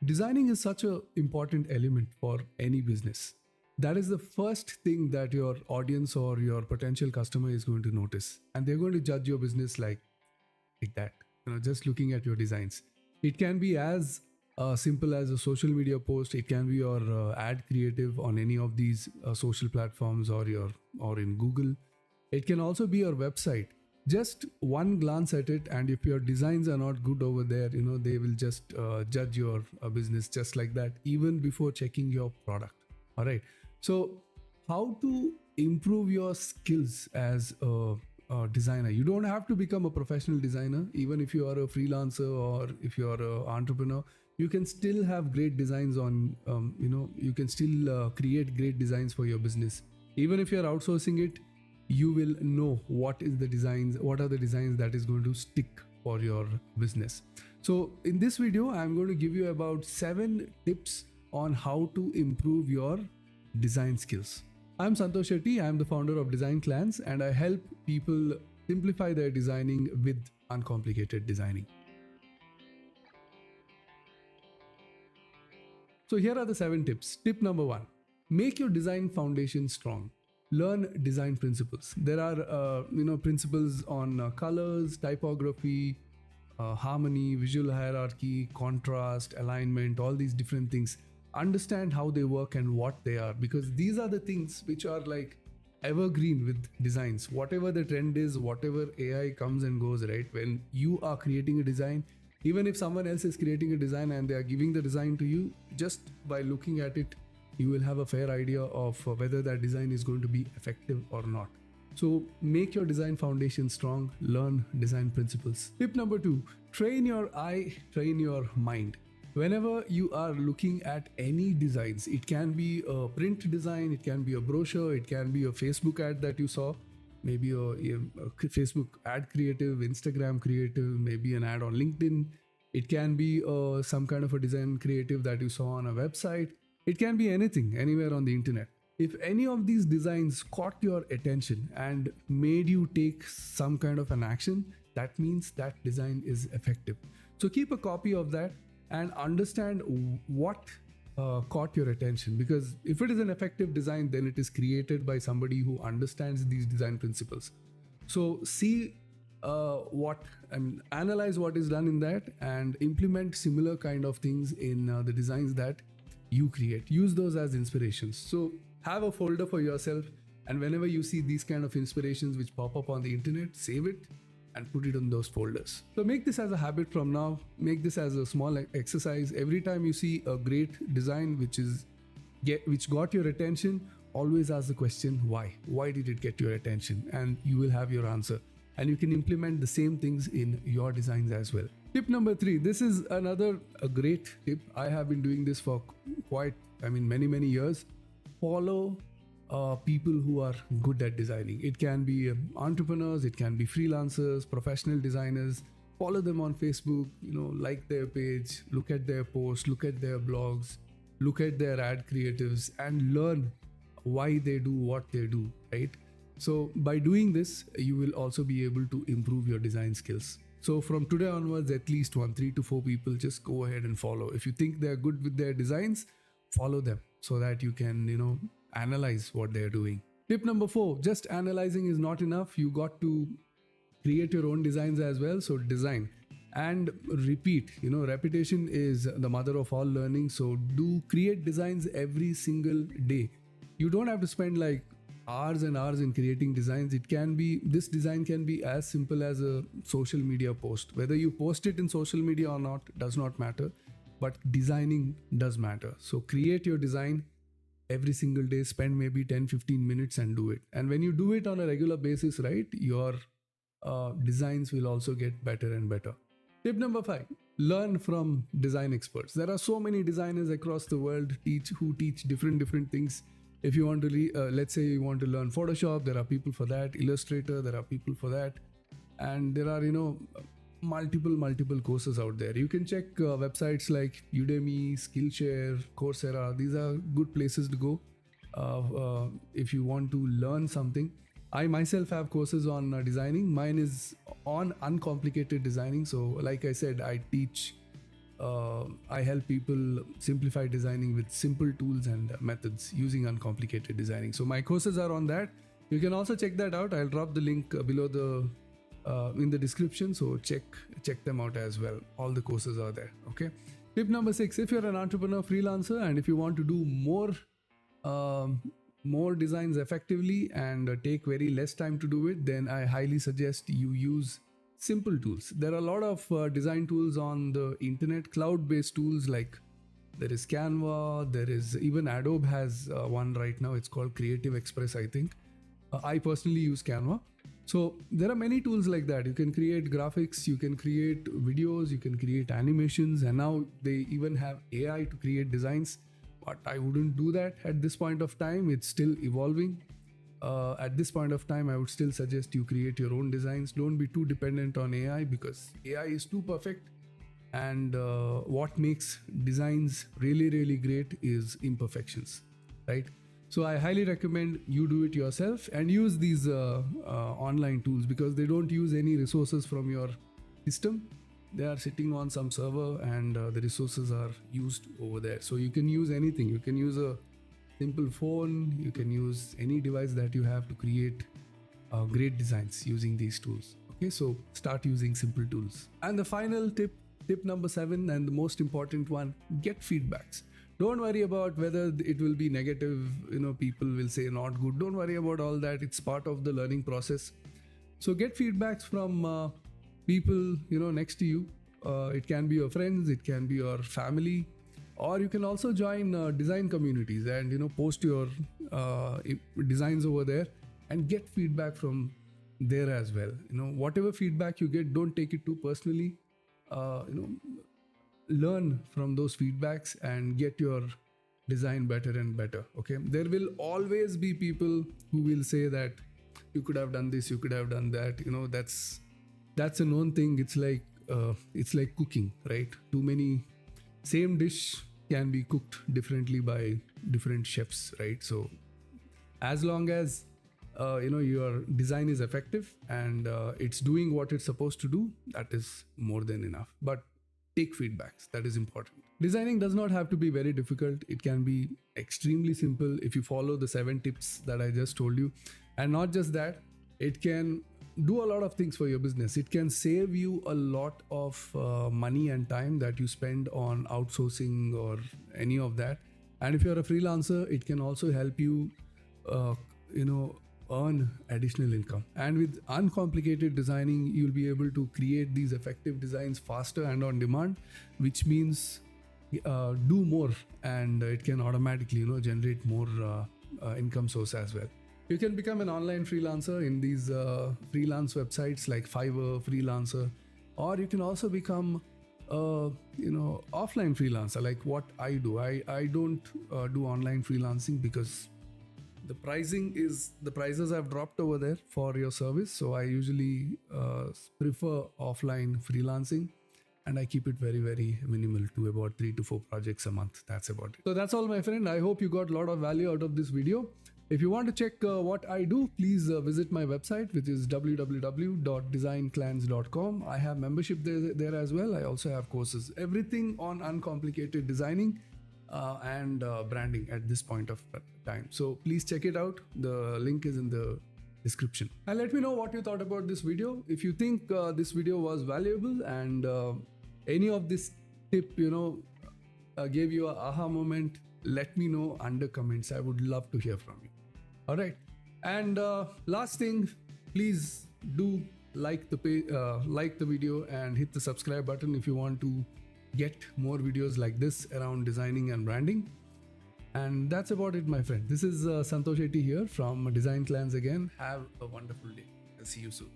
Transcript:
Designing is such an important element for any business. That is the first thing that your audience or your potential customer is going to notice, and they're going to judge your business like that. Just looking at your designs. It can be as simple as a social media post. It can be your ad creative on any of these social platforms or in Google. It can also be your website. Just one glance at it, and if your designs are not good over there, they will just judge your business just like that, even before checking your product. All right. So, how to improve your skills as a designer? You don't have to become a professional designer, even if you are a freelancer or if you are an entrepreneur. You can still have great designs on. You can still create great designs for your business, even if you are outsourcing it. You will know what are the designs that is going to stick for your business. So in this video, I'm going to give you about 7 tips on how to improve your design skills. I'm Santosh Shetty. I'm the founder of Design Clans, and I help people simplify their designing with uncomplicated designing. So here are the 7 tips. Tip number 1, make your design foundation strong. Learn design principles. There are principles on colors, typography, harmony, visual hierarchy, contrast, alignment, all these different things. Understand how they work and what they are, because these are the things which are like evergreen with designs. Whatever the trend is, whatever AI comes and goes, right? When you are creating a design, even if someone else is creating a design and they are giving the design to you, just by looking at it, you will have a fair idea of whether that design is going to be effective or not. So make your design foundation strong, learn design principles. Tip number 2, train your eye, train your mind. Whenever you are looking at any designs, it can be a print design, it can be a brochure, it can be a Facebook ad that you saw, maybe a Facebook ad creative, Instagram creative, maybe an ad on LinkedIn. It can be some kind of a design creative that you saw on a website. It can be anything, anywhere on the internet. If any of these designs caught your attention and made you take some kind of an action, that means that design is effective. So keep a copy of that and understand what caught your attention, because if it is an effective design, then it is created by somebody who understands these design principles. So see analyze what is done in that and implement similar kind of things in the designs that you create. Use those as inspirations. So have a folder for yourself, and whenever you see these kind of inspirations which pop up on the internet, save it and put it on those folders. So make this as a habit from now. Make this as a small exercise. Every time you see a great design which got your attention, always ask the question, why? Why did it get your attention? And you will have your answer. And you can implement the same things in your designs as well. Tip number 3, this is a great tip. I have been doing this for many years. Follow people who are good at designing. It can be entrepreneurs, it can be freelancers, professional designers. Follow them on Facebook, like their page, look at their posts, look at their blogs, look at their ad creatives, and learn why they do what they do, right? So by doing this, you will also be able to improve your design skills. So from today onwards, at least 3 to 4 people, just go ahead and follow. If you think they're good with their designs, follow them so that you can, analyze what they're doing. Tip number 4, just analyzing is not enough. You got to create your own designs as well. So design and repeat. Repetition is the mother of all learning. So create designs every single day. You don't have to spend like hours and hours in creating designs. This design can be as simple as a social media post. Whether you post it in social media or not does not matter, but designing does matter. So create your design every single day, spend maybe 10-15 minutes and do it. And when you do it on a regular basis, right, your designs will also get better and better. Tip number 5, learn from design experts. There are so many designers across the world who teach different things. If you want to, let's say you want to learn Photoshop, there are people for that. Illustrator, there are people for that. And there are, multiple courses out there. You can check websites like Udemy, Skillshare, Coursera. These are good places to go if you want to learn something. I myself have courses on designing. Mine is on uncomplicated designing. So like I said, I teach I help people simplify designing with simple tools and methods using uncomplicated designing. So my courses are on that. You can also check that out. I'll drop the link below the in the description. So check them out as well. All the courses are there. Okay. Tip number 6: if you're an entrepreneur, freelancer, and if you want to do more designs effectively and take very less time to do it, then I highly suggest you use simple tools. There are a lot of design tools on the internet, cloud-based tools, like there is Canva, there is even Adobe has one right now. It's called Creative Express, I think. I personally use Canva. So there are many tools like that. You can create graphics, you can create videos, you can create animations, and now they even have AI to create designs. But I wouldn't do that at this point of time. It's still evolving. At this point of time, I would still suggest you create your own designs. Don't be too dependent on AI, because AI is too perfect. And what makes designs really, really great is imperfections, right? So I highly recommend you do it yourself and use these online tools, because they don't use any resources from your system. They are sitting on some server, and the resources are used over there. So you can use anything. You can use a simple phone, you can use any device that you have to create great designs using these tools. Okay, so start using simple tools. And the final tip number 7, and the most important one: get feedbacks. Don't worry about whether it will be negative, people will say not good. Don't worry about all that. It's part of the learning process. So get feedbacks from people, next to you. It can be your friends, it can be your family, or you can also join design communities and post your designs over there and get feedback from there as well. Whatever feedback you get, don't take it too personally. Learn from those feedbacks and get your design better and better. Okay, there will always be people who will say that you could have done this, you could have done that. That's a known thing. It's like cooking, right? Too many same dish can be cooked differently by different chefs, right? So as long as your design is effective and it's doing what it's supposed to do, that is more than enough. But take feedbacks, that is important. Designing does not have to be very difficult. It can be extremely simple if you follow the 7 tips that I just told you. And not just that, it can do a lot of things for your business. It can save you a lot of money and time that you spend on outsourcing or any of that. And if you're a freelancer, it can also help you earn additional income. And with uncomplicated designing, you'll be able to create these effective designs faster and on demand, which means do more, and it can automatically generate more income source as well. You can become an online freelancer in these freelance websites like Fiverr, Freelancer, or you can also become offline freelancer like what I do. I don't do online freelancing because the prices have dropped over there for your service. So I usually prefer offline freelancing, and I keep it very, very minimal to about 3 to 4 projects a month. That's about it. So that's all, my friend. I hope you got a lot of value out of this video. If you want to check what I do, please visit my website, which is www.designclans.com. I have membership there as well. I also have courses, everything on uncomplicated designing and branding at this point of time. So please check it out. The link is in the description. And let me know what you thought about this video. If you think this video was valuable and any of this tip, gave you an aha moment, let me know under comments. I would love to hear from you. All right. And last thing, please do like the video and hit the subscribe button if you want to get more videos like this around designing and branding. And that's about it, my friend. This is Santosh Shetty here from Design Clans again. Have a wonderful day. I'll see you soon.